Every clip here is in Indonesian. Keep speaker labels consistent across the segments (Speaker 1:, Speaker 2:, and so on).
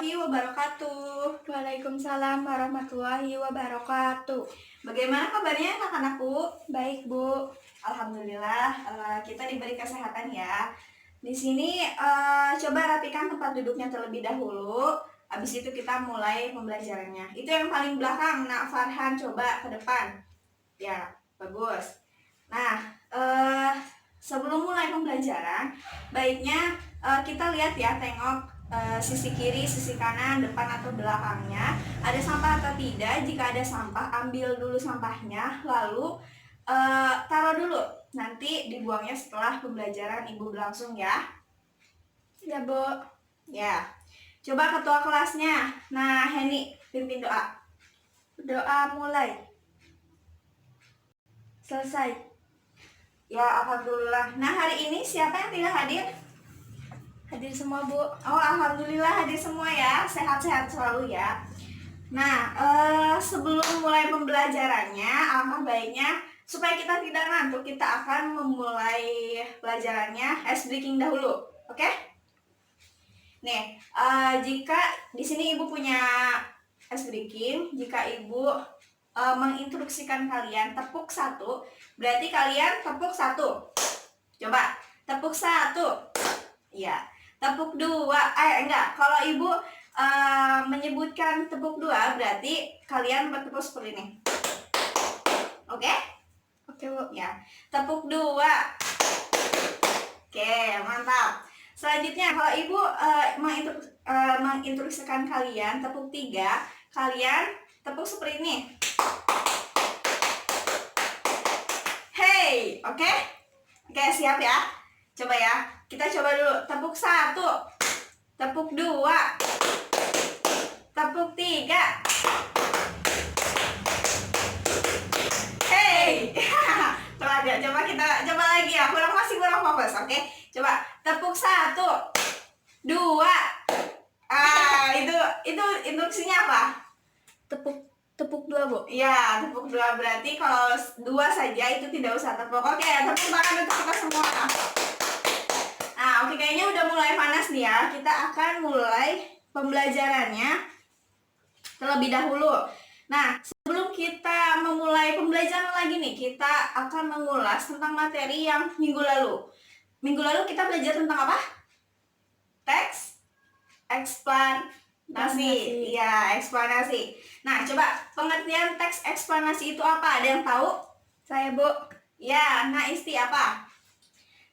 Speaker 1: warahmatullahi wabarakatuh.
Speaker 2: Waalaikumsalam warahmatullahi wabarakatuh.
Speaker 1: Bagaimana kabarnya anak-anakku?
Speaker 2: Baik, Bu.
Speaker 1: Alhamdulillah, kita diberi kesehatan ya. Di sini coba rapikan tempat duduknya terlebih dahulu. Habis itu kita mulai pembelajarannya. Itu yang paling belakang, Nak Farhan, coba ke depan. Ya, bagus. Nah, sebelum mulai pembelajaran, baiknya kita lihat ya, tengok sisi kiri, sisi kanan, depan atau belakangnya ada sampah atau tidak. Jika ada sampah, ambil dulu sampahnya, lalu taruh dulu. Nanti dibuangnya setelah pembelajaran Ibu berlangsung ya.
Speaker 2: Ya, Bu.
Speaker 1: Ya. Coba ketua kelasnya. Nah, Heni, pimpin doa.
Speaker 2: Doa mulai. Selesai.
Speaker 1: Ya, alhamdulillah. Nah, hari ini siapa yang tidak hadir?
Speaker 2: Hadir semua, Bu.
Speaker 1: Oh, alhamdulillah hadir semua ya. Sehat-sehat selalu ya. Nah, sebelum mulai pembelajarannya, alangkah baiknya supaya kita tidak ngantuk, kita akan memulai pelajarannya ice breaking dahulu. Oke? Nih, jika di sini Ibu punya ice breaking, jika Ibu menginstruksikan kalian tepuk 1, berarti kalian tepuk 1. Coba, tepuk 1. Iya. Tepuk 2, enggak, kalau Ibu menyebutkan tepuk 2 berarti kalian bertepuk seperti ini. Oke?
Speaker 2: Oke, Bu.
Speaker 1: Ya. Tepuk 2. Oke, mantap. Selanjutnya kalau Ibu menginstruksikan kalian tepuk 3, kalian tepuk seperti ini. Hey, oke? Oke, siap ya? Coba ya, kita coba dulu. Tepuk 1, tepuk 2, tepuk 3. Hey, pelajar, coba kita coba lagi ya. Masih kurang fokus, oke? Coba tepuk 1, 2. Itu instruksinya apa?
Speaker 2: Tepuk 2, Bu.
Speaker 1: Ya, tepuk 2 berarti kalau 2 saja itu tidak usah tepuk. Oke, tepuk tangan untuk kita semua. Nah, oke, kayaknya udah mulai panas nih ya. Kita akan mulai pembelajarannya terlebih dahulu. Nah, sebelum kita memulai pembelajaran lagi nih, kita akan mengulas tentang materi yang minggu lalu. Minggu lalu kita belajar tentang apa? Teks eksplanasi. Iya, eksplanasi. Nah, coba pengertian teks eksplanasi itu apa? Ada yang tahu?
Speaker 2: Saya, Bu.
Speaker 1: Ya, nah Isti apa?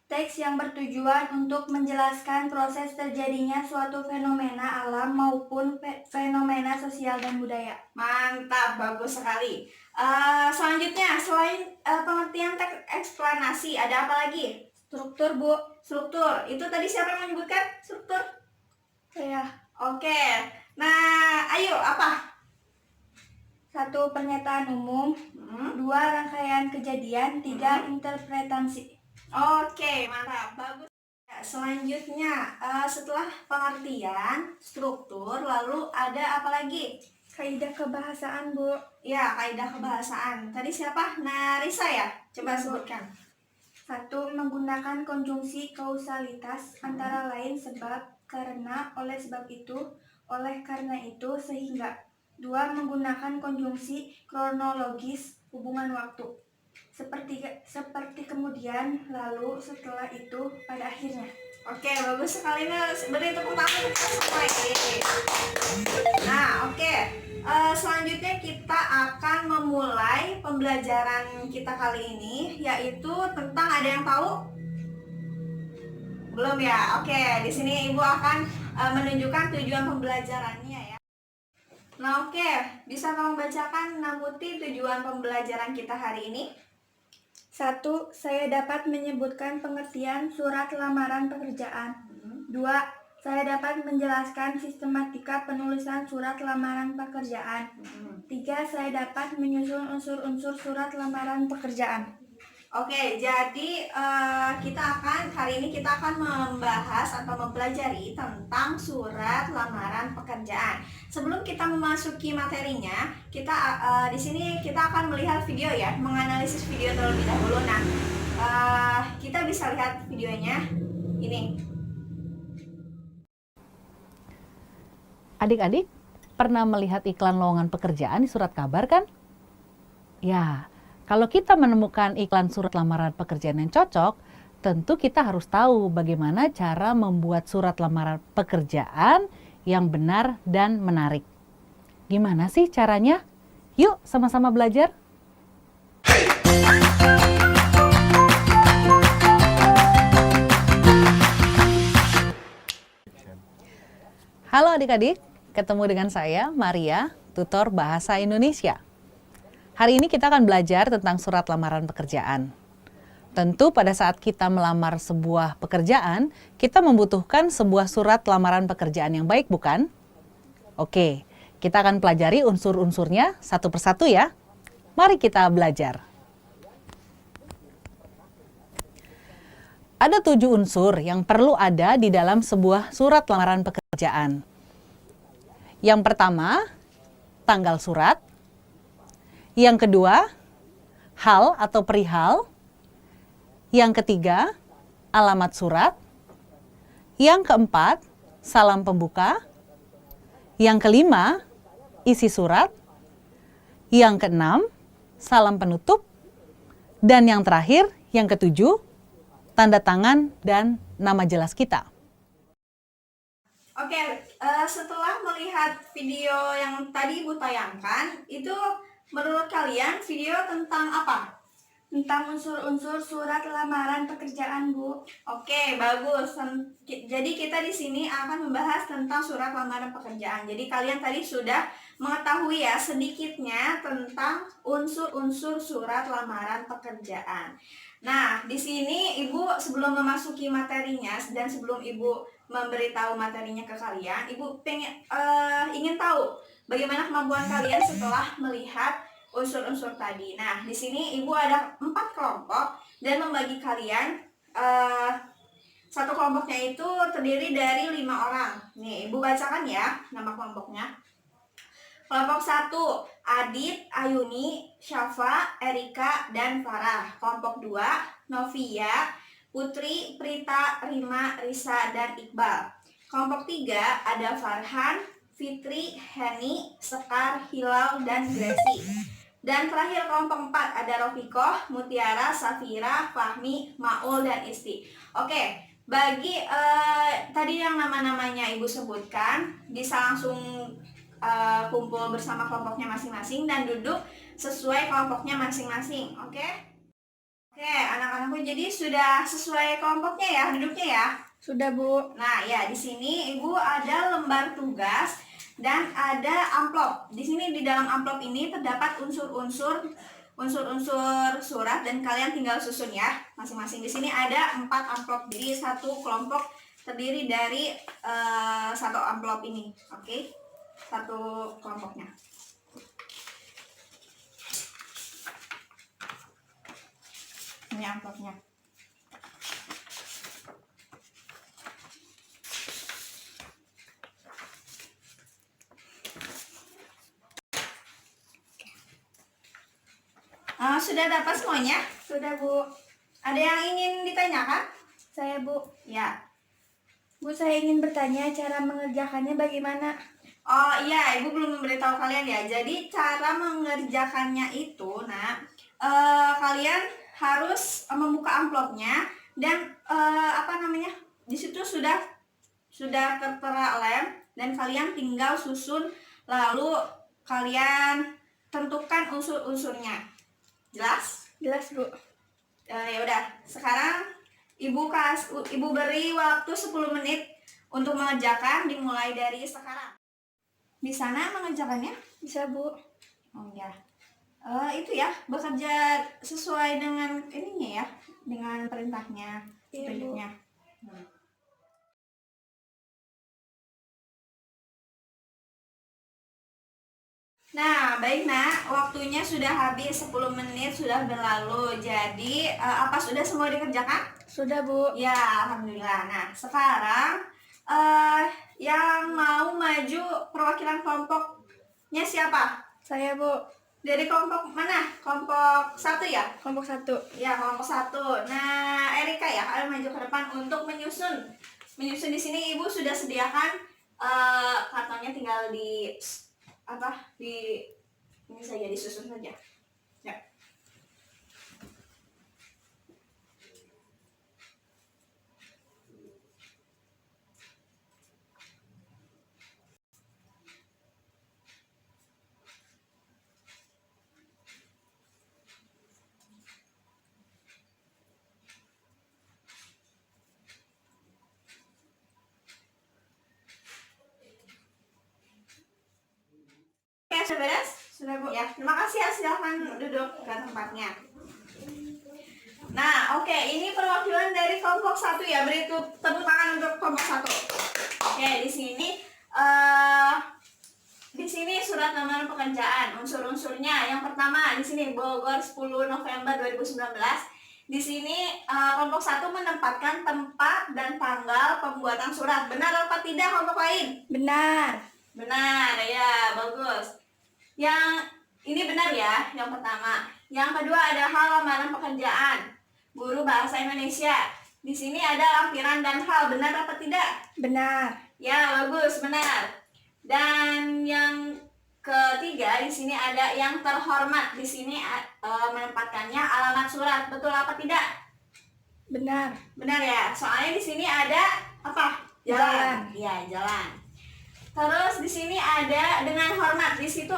Speaker 2: Teks yang bertujuan untuk menjelaskan proses terjadinya suatu fenomena alam maupun fenomena sosial dan budaya.
Speaker 1: Mantap, bagus sekali. Selanjutnya, selain pengertian teks eksplanasi, ada apa lagi?
Speaker 2: Struktur, Bu.
Speaker 1: Struktur. Itu tadi siapa yang menyebutkan struktur?
Speaker 2: Saya.
Speaker 1: Oke. Nah, ayo apa?
Speaker 2: 1. Pernyataan umum. 2. Rangkaian kejadian. 3. Interpretasi.
Speaker 1: Oke, mantap, bagus. Ya, selanjutnya, setelah pengertian, struktur, lalu ada apa lagi?
Speaker 2: Kaidah kebahasaan, Bu.
Speaker 1: Ya, kaidah kebahasaan. Tadi siapa? Narisa ya? Coba sebutkan.
Speaker 2: 1. Menggunakan konjungsi kausalitas, antara lain sebab, karena, oleh sebab itu, oleh karena itu, sehingga. 2. Menggunakan konjungsi kronologis, hubungan waktu. Seperti kemudian, lalu, setelah itu, pada akhirnya.
Speaker 1: Oke, bagus sekali nih. Beri tepuk tangan untuk kita semua ini. Nah, oke. Selanjutnya kita akan memulai pembelajaran kita kali ini, yaitu tentang, ada yang tahu? Belum ya? Oke, di sini Ibu akan menunjukkan tujuan pembelajarannya ya. Nah, oke. Bisa kamu bacakan, Namuti, tujuan pembelajaran kita hari ini?
Speaker 2: 1. Saya dapat menyebutkan pengertian surat lamaran pekerjaan. 2. Saya dapat menjelaskan sistematika penulisan surat lamaran pekerjaan. 3. Saya dapat menyusun unsur-unsur surat lamaran pekerjaan.
Speaker 1: Oke, jadi hari ini kita akan membahas atau mempelajari tentang surat lamaran pekerjaan. Sebelum kita memasuki materinya, kita di sini kita akan melihat video ya, menganalisis video terlebih dahulu. Nah, kita bisa lihat videonya ini.
Speaker 3: Adik-adik pernah melihat iklan lowongan pekerjaan di surat kabar kan? Ya, kalau kita menemukan iklan surat lamaran pekerjaan yang cocok, tentu kita harus tahu bagaimana cara membuat surat lamaran pekerjaan yang benar dan menarik. Gimana sih caranya? Yuk sama-sama belajar. Halo adik-adik, ketemu dengan saya Maria, tutor Bahasa Indonesia. Hari ini kita akan belajar tentang surat lamaran pekerjaan. Tentu pada saat kita melamar sebuah pekerjaan, kita membutuhkan sebuah surat lamaran pekerjaan yang baik, bukan? Oke, kita akan pelajari unsur-unsurnya satu persatu ya. Mari kita belajar. Ada 7 unsur yang perlu ada di dalam sebuah surat lamaran pekerjaan. Yang pertama, tanggal surat. Yang kedua, hal atau perihal. Yang ketiga, alamat surat. Yang keempat, salam pembuka. Yang kelima, isi surat. Yang keenam, salam penutup. Dan yang terakhir, yang ketujuh, tanda tangan dan nama jelas kita.
Speaker 1: Oke, setelah melihat video yang tadi Ibu tayangkan, itu menurut kalian video tentang apa?
Speaker 2: Tentang unsur-unsur surat lamaran pekerjaan, Bu.
Speaker 1: Oke, bagus. Jadi kita di sini akan membahas tentang surat lamaran pekerjaan. Jadi kalian tadi sudah mengetahui ya sedikitnya tentang unsur-unsur surat lamaran pekerjaan. Nah, di sini Ibu sebelum memasuki materinya dan sebelum Ibu memberitahu materinya ke kalian, Ibu ingin tahu bagaimana kemampuan kalian setelah melihat unsur-unsur tadi. Nah, di sini Ibu ada 4 kelompok dan membagi kalian satu kelompoknya itu terdiri dari 5 orang. Nih, Ibu bacakan ya nama kelompoknya. Kelompok 1, Adit, Ayuni, Syafa, Erika, dan Farah. Kelompok 2, Novia, Putri, Prita, Rima, Risa, dan Iqbal. Kelompok 3, ada Farhan, Fitri, Heni, Sekar, Hilal, dan Gracie. Dan terakhir kelompok 4 ada Rofikoh, Mutiara, Safira, Fahmi, Maul, dan Isti. Oke, bagi tadi yang nama-namanya Ibu sebutkan, bisa langsung kumpul bersama kelompoknya masing-masing dan duduk sesuai kelompoknya masing-masing. Oke, anak-anakku jadi sudah sesuai kelompoknya ya duduknya ya.
Speaker 2: Sudah, Bu.
Speaker 1: Nah ya, di sini Ibu ada lembar tugas dan ada amplop. Di sini di dalam amplop ini terdapat unsur-unsur surat dan kalian tinggal susun ya masing-masing. Di sini ada 4 amplop. Jadi satu kelompok terdiri dari 1 amplop ini. Oke, satu kelompoknya. Ini amplopnya. Sudah dapat semuanya?
Speaker 2: Sudah, Bu.
Speaker 1: Ada yang ingin ditanyakan?
Speaker 2: Saya, Bu.
Speaker 1: Ya.
Speaker 2: Bu, saya ingin bertanya cara mengerjakannya bagaimana?
Speaker 1: Oh iya, Ibu belum memberitahu kalian ya. Jadi cara mengerjakannya itu, kalian harus membuka amplopnya dan di situ sudah tertera lem dan kalian tinggal susun lalu kalian tentukan unsur-unsurnya. Jelas?
Speaker 2: Jelas, Bu.
Speaker 1: Ya udah, sekarang Ibu beri waktu 10 menit untuk mengerjakan dimulai dari sekarang. Di sana mengerjakannya?
Speaker 2: Bisa, Bu.
Speaker 1: Oh ya. Itu ya, bekerja sesuai dengan ininya ya, dengan perintahnya,
Speaker 2: Iya, Bu.
Speaker 1: petunjuknya. Nah, baik nak, waktunya sudah habis, 10 menit sudah berlalu. Jadi, apa sudah semua dikerjakan?
Speaker 2: Sudah, Bu.
Speaker 1: Ya, alhamdulillah. Nah, sekarang yang mau maju perwakilan kelompoknya siapa?
Speaker 2: Saya, Bu.
Speaker 1: Dari kelompok mana? Kelompok 1 ya?
Speaker 2: Kelompok 1.
Speaker 1: Ya, kelompok 1. Nah, Erika ya, kalian maju ke depan untuk menyusun. Menyusun di sini Ibu sudah sediakan kartonnya tinggal di ini saja, disusun saja. Ya. Oke, sudah beres? Sudah, Bu? Ya, terima kasih ya. Silahkan duduk ke tempatnya. Nah, oke, ini perwakilan dari kelompok 1 ya. Beri tepuk tangan untuk kelompok 1. Oke, di sini surat lamaran pekerjaan. Unsur-unsurnya yang pertama di sini Bogor 10 November 2019. Di sini kelompok 1 menempatkan tempat dan tanggal pembuatan surat. Benar apa tidak kelompok lain?
Speaker 2: Benar.
Speaker 1: Benar, ya, bagus. Yang ini benar ya, yang pertama. Yang kedua ada hal lamaran pekerjaan. Guru bahasa Indonesia. Di sini ada lampiran dan hal. Benar apa tidak?
Speaker 2: Benar.
Speaker 1: Ya, bagus, benar. Dan yang ketiga di sini ada yang terhormat. Di sini menempatkannya alamat surat. Betul apa tidak?
Speaker 2: Benar.
Speaker 1: Benar ya. Soalnya di sini ada apa?
Speaker 2: Jalan.
Speaker 1: Ya, jalan. Terus di sini ada dengan hormat. Di situ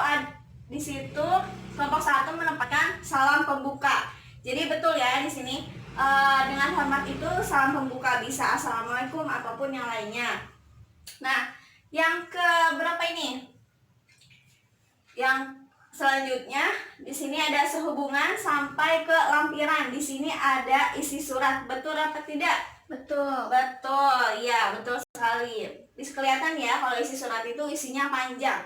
Speaker 1: kelompok 1 menempatkan salam pembuka. Jadi betul ya di sini dengan hormat itu salam pembuka, bisa assalamualaikum ataupun yang lainnya. Nah, yang ke berapa ini? Yang selanjutnya di sini ada sehubungan sampai ke lampiran. Di sini ada isi surat. Betul apa tidak?
Speaker 2: Betul.
Speaker 1: Betul, ya, betul sekali. Bisa kelihatan ya kalau isi surat itu isinya panjang.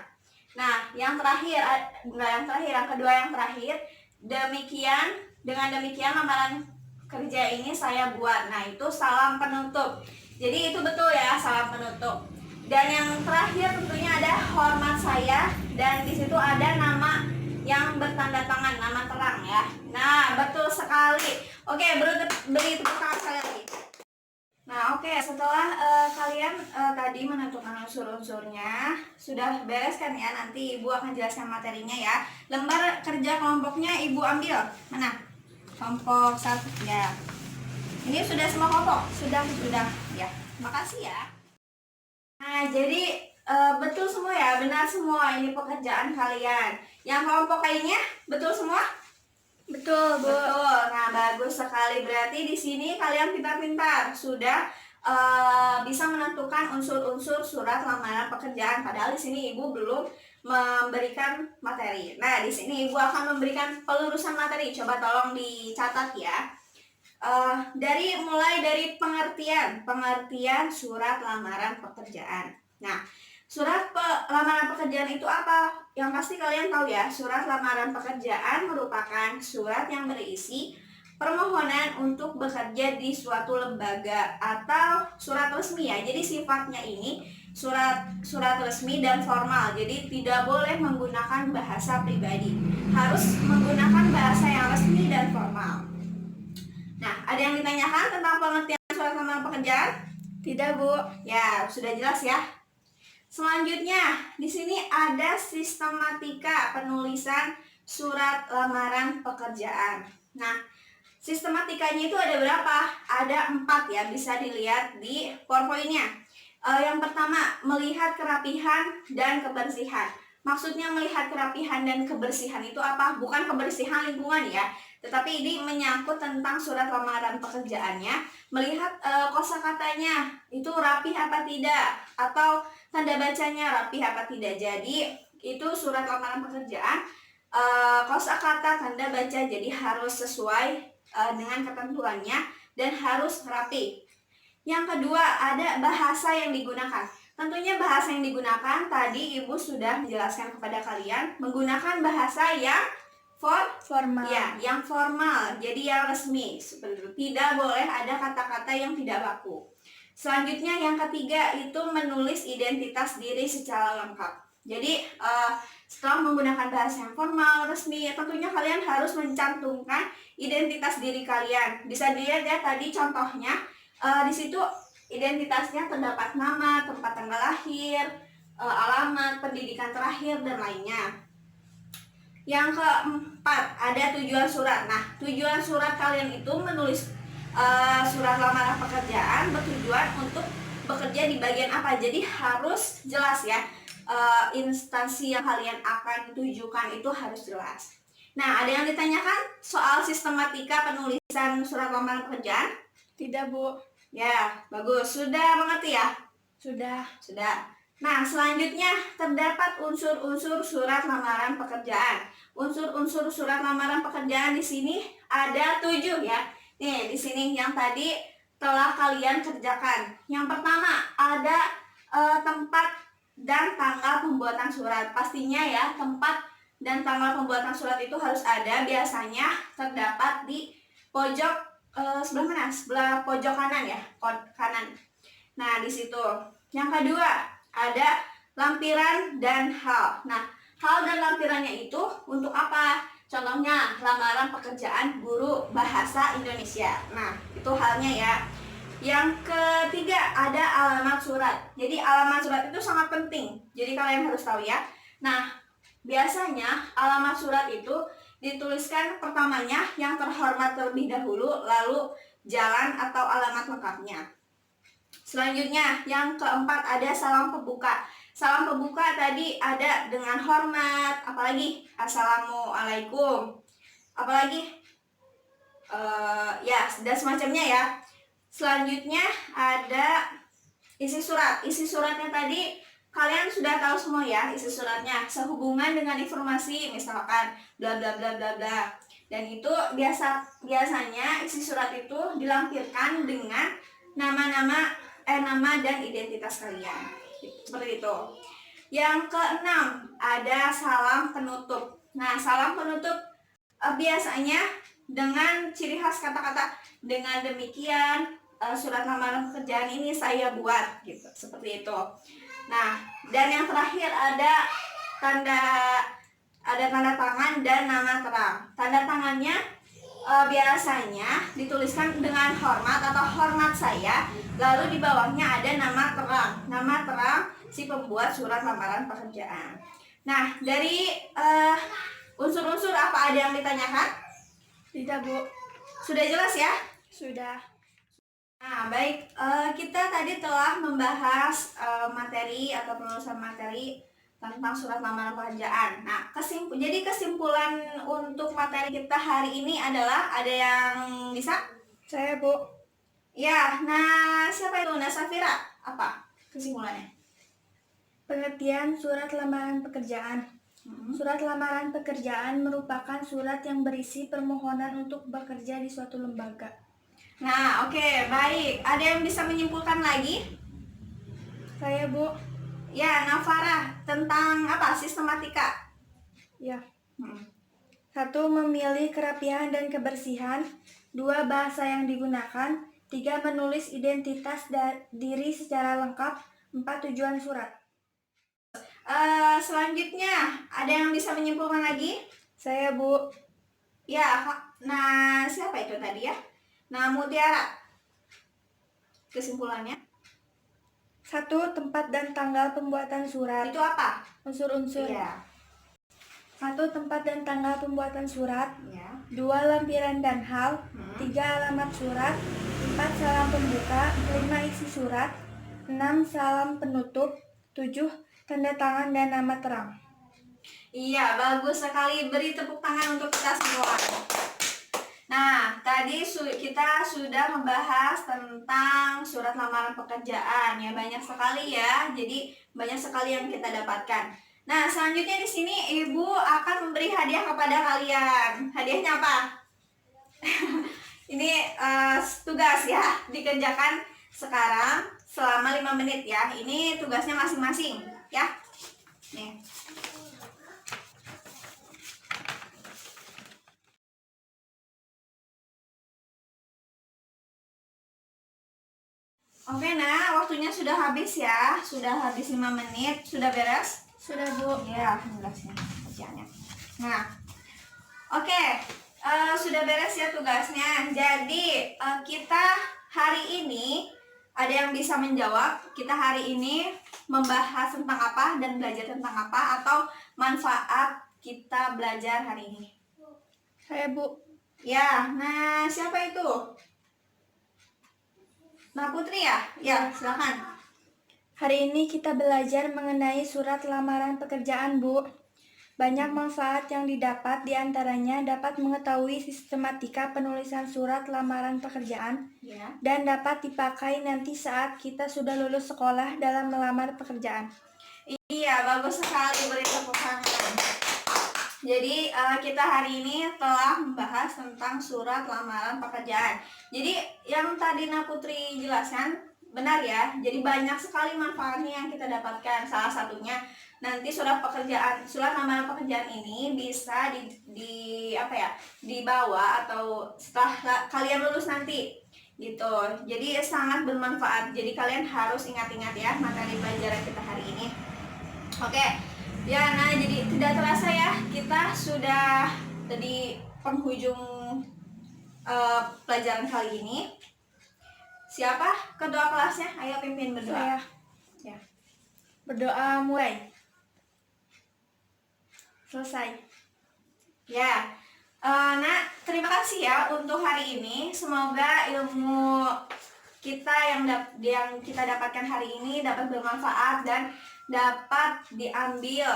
Speaker 1: Nah, yang kedua yang terakhir, dengan demikian lamaran kerja ini saya buat. Nah, itu salam penutup. Jadi itu betul ya, salam penutup. Dan yang terakhir tentunya ada hormat saya, dan di situ ada nama yang bertanda tangan, nama terang ya. Nah, betul sekali. Oke, beri tepuk tangan sekali lagi. Nah, oke, setelah kalian tadi menentukan unsur-unsurnya, sudah beres kan ya? Nanti Ibu akan jelaskan materinya ya. Lembar kerja kelompoknya Ibu ambil. Mana? Kelompok 1 ya. Ini sudah semua kelompok? Sudah. Ya, makasih ya. Nah, jadi betul semua ya, benar semua ini pekerjaan kalian. Yang kelompok lainnya betul semua?
Speaker 2: Betul, Bu.
Speaker 1: Betul. Nah, bagus sekali. Berarti di sini kalian pintar-pintar, sudah bisa menentukan unsur-unsur surat lamaran pekerjaan. Padahal di sini Ibu belum memberikan materi. Nah, di sini Ibu akan memberikan pelurusan materi. Coba tolong dicatat ya. Mulai dari pengertian surat lamaran pekerjaan. Nah, surat lamaran pekerjaan itu apa? Yang pasti kalian tahu ya, surat lamaran pekerjaan merupakan surat yang berisi permohonan untuk bekerja di suatu lembaga atau surat resmi ya. Jadi sifatnya ini surat resmi dan formal. Jadi tidak boleh menggunakan bahasa pribadi. Harus menggunakan bahasa yang resmi dan formal. Nah, ada yang ditanyakan tentang pengertian surat lamaran pekerjaan?
Speaker 2: Tidak, Bu.
Speaker 1: Ya, sudah jelas ya. Selanjutnya, di sini ada sistematika penulisan surat lamaran pekerjaan. Nah, sistematikanya itu ada berapa? Ada 4 ya, bisa dilihat di PowerPoint-nya. Yang pertama, melihat kerapihan dan kebersihan. Maksudnya melihat kerapihan dan kebersihan itu apa? Bukan kebersihan lingkungan ya, tetapi ini menyangkut tentang surat lamaran pekerjaannya. Melihat kosakatanya itu rapih apa tidak, atau tanda bacanya rapi apa tidak. Jadi itu surat lamaran pekerjaan, kosakata, tanda baca jadi harus sesuai dengan ketentuannya dan harus rapi. Yang kedua ada bahasa yang digunakan. Tentunya bahasa yang digunakan tadi Ibu sudah menjelaskan kepada kalian, menggunakan bahasa yang
Speaker 2: formal.
Speaker 1: Ya, yang formal, jadi yang resmi. Seperti itu. Tidak boleh ada kata-kata yang tidak baku. Selanjutnya yang ketiga itu menulis identitas diri secara lengkap. Jadi setelah menggunakan bahasa yang formal, resmi, tentunya kalian harus mencantumkan identitas diri kalian. Bisa dilihat ya tadi contohnya, di situ Identitasnya terdapat nama, tempat tanggal lahir, alamat, pendidikan terakhir, dan lainnya. Yang keempat, ada tujuan surat. Nah, tujuan surat kalian itu menulis surat lamaran pekerjaan bertujuan untuk bekerja di bagian apa. Jadi harus jelas ya, instansi yang kalian akan tujukan itu harus jelas. Nah, ada yang ditanyakan soal sistematika penulisan surat lamaran pekerjaan?
Speaker 2: Tidak, Bu.
Speaker 1: Ya, bagus. Sudah mengerti ya?
Speaker 2: Sudah.
Speaker 1: Sudah. Nah, selanjutnya terdapat unsur-unsur surat lamaran pekerjaan. Unsur-unsur surat lamaran pekerjaan di sini ada 7 ya. Nih, di sini yang tadi telah kalian kerjakan. Yang pertama ada tempat dan tanggal pembuatan surat. Pastinya ya, tempat dan tanggal pembuatan surat itu harus ada. Biasanya terdapat di pojok sebelah mana? Sebelah pojok kanan ya, kanan. Nah, di situ. Yang kedua, ada lampiran dan hal. Nah, hal dan lampirannya itu untuk apa? Contohnya, lamaran pekerjaan guru bahasa Indonesia. Nah, itu halnya ya. Yang ketiga, ada alamat surat. Jadi, alamat surat itu sangat penting. Jadi, kalian harus tahu ya. Nah, biasanya alamat surat itu dituliskan pertamanya yang terhormat terlebih dahulu, lalu jalan atau alamat lengkapnya. Selanjutnya, yang keempat ada salam pembuka. Salam pembuka tadi ada dengan hormat, apalagi assalamualaikum, apalagi ya dan semacamnya ya. Selanjutnya ada isi surat. Isi suratnya tadi kalian sudah tahu semua ya, isi suratnya sehubungan dengan informasi, misalkan bla bla bla bla bla. Dan itu biasanya isi surat itu dilampirkan dengan nama dan identitas kalian. Seperti itu. Yang keenam, ada salam penutup. Nah, salam penutup biasanya dengan ciri khas kata-kata dengan demikian surat lamaran pekerjaan ini saya buat gitu. Seperti itu. Nah, dan yang terakhir ada tanda tangan dan nama terang. Tanda tangannya biasanya dituliskan dengan hormat atau hormat saya, lalu di bawahnya ada nama terang si pembuat surat lamaran pekerjaan. Nah, dari unsur-unsur apa ada yang ditanyakan?
Speaker 2: Tidak, Bu.
Speaker 1: Sudah jelas ya?
Speaker 2: Sudah.
Speaker 1: Nah, baik, kita tadi telah membahas materi atau penulisan materi tentang surat lamaran pekerjaan. Nah, jadi kesimpulan untuk materi kita hari ini adalah, ada yang bisa?
Speaker 2: Saya, Bu.
Speaker 1: Ya, nah siapa itu? Nah, Safira, apa kesimpulannya?
Speaker 2: Pengertian surat lamaran pekerjaan. Surat lamaran pekerjaan merupakan surat yang berisi permohonan untuk bekerja di suatu lembaga.
Speaker 1: Nah, oke, baik. Ada yang bisa menyimpulkan lagi?
Speaker 2: Saya, Bu.
Speaker 1: Ya, Nafara, tentang apa? Sistematika.
Speaker 2: Ya. 1. Memilih kerapihan dan kebersihan. 2. Bahasa yang digunakan. 3. Menulis identitas diri secara lengkap. 4. Tujuan surat.
Speaker 1: Selanjutnya, ada yang bisa menyimpulkan lagi?
Speaker 2: Saya, Bu.
Speaker 1: Ya, nah siapa itu tadi ya? Nah, Mutiara. Kesimpulannya?
Speaker 2: 1. Tempat dan tanggal pembuatan surat.
Speaker 1: Itu apa?
Speaker 2: Unsur-unsur.
Speaker 1: Iya.
Speaker 2: 1. Tempat dan tanggal pembuatan surat.
Speaker 1: Ya.
Speaker 2: 2. Lampiran dan hal. 3. Alamat surat. 4. Salam pembuka. 5. Isi surat. 6. Salam penutup. 7. Tanda tangan dan nama terang.
Speaker 1: Iya, bagus sekali. Beri tepuk tangan untuk kita semua. Nah, tadi kita sudah membahas tentang surat lamaran pekerjaan ya, banyak sekali ya. Jadi banyak sekali yang kita dapatkan. Nah, selanjutnya di sini Ibu akan memberi hadiah kepada kalian. Hadiahnya apa? Ini tugas ya, dikerjakan sekarang selama 5 menit ya. Ini tugasnya masing-masing ya. Nih. Oke, nah waktunya sudah habis ya. Sudah habis 5 menit. Sudah beres?
Speaker 2: Sudah, Bu.
Speaker 1: Ya, tugasnya, kerjaannya. Nah, oke, sudah beres ya tugasnya. Jadi kita hari ini Ada yang bisa menjawab? Kita hari ini membahas tentang apa dan belajar tentang apa, atau manfaat kita belajar hari ini?
Speaker 2: Saya, Bu.
Speaker 1: Ya, nah siapa itu? Nah Putri ya? Ya, silakan.
Speaker 2: Hari ini kita belajar mengenai surat lamaran pekerjaan, Bu. Banyak manfaat yang didapat, diantaranya dapat mengetahui sistematika penulisan surat lamaran pekerjaan
Speaker 1: Ya.
Speaker 2: dan dapat dipakai nanti saat kita sudah lulus sekolah dalam melamar pekerjaan.
Speaker 1: Iya, bagus sekali, beri tepuk tangan. Jadi kita hari ini telah membahas tentang surat lamaran pekerjaan. Jadi yang tadi Putri jelaskan benar ya. Jadi banyak sekali manfaatnya yang kita dapatkan. Salah satunya nanti surat lamaran pekerjaan ini bisa dibawa atau setelah kalian lulus nanti gitu. Jadi sangat bermanfaat. Jadi kalian harus ingat-ingat ya materi pelajaran kita hari ini. Oke. Ya, nah jadi tidak terasa ya kita sudah di penghujung pelajaran kali ini. Siapa kedua kelasnya? Ayo pimpin berdoa.
Speaker 2: Saya.
Speaker 1: Ya.
Speaker 2: Berdoa mulai. Selesai.
Speaker 1: Ya. Nah, terima kasih ya untuk hari ini. Semoga ilmu kita yang kita dapatkan hari ini dapat bermanfaat dan dapat diambil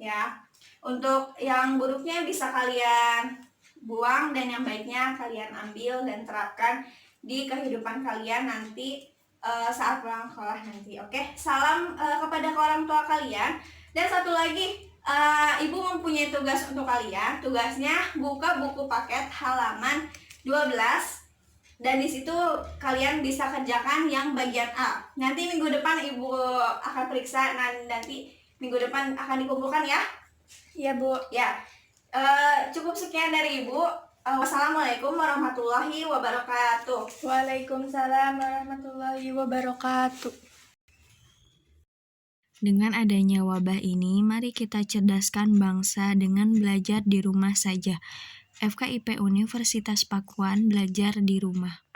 Speaker 1: ya. Untuk yang buruknya bisa kalian buang dan yang baiknya kalian ambil dan terapkan di kehidupan kalian nanti saat pulang sekolah nanti. Oke, salam kepada orang tua kalian. Dan satu lagi, Ibu mempunyai tugas untuk kalian. Tugasnya buka buku paket halaman 12 dan di situ kalian bisa kerjakan yang bagian A. Nanti minggu depan Ibu akan periksa, nanti minggu depan akan dikumpulkan ya.
Speaker 2: Iya, Bu.
Speaker 1: Ya. Cukup sekian dari Ibu. Wassalamualaikum warahmatullahi wabarakatuh.
Speaker 2: Waalaikumsalam warahmatullahi wabarakatuh.
Speaker 4: Dengan adanya wabah ini, mari kita cerdaskan bangsa dengan belajar di rumah saja. FKIP Universitas Pakuan, belajar di rumah.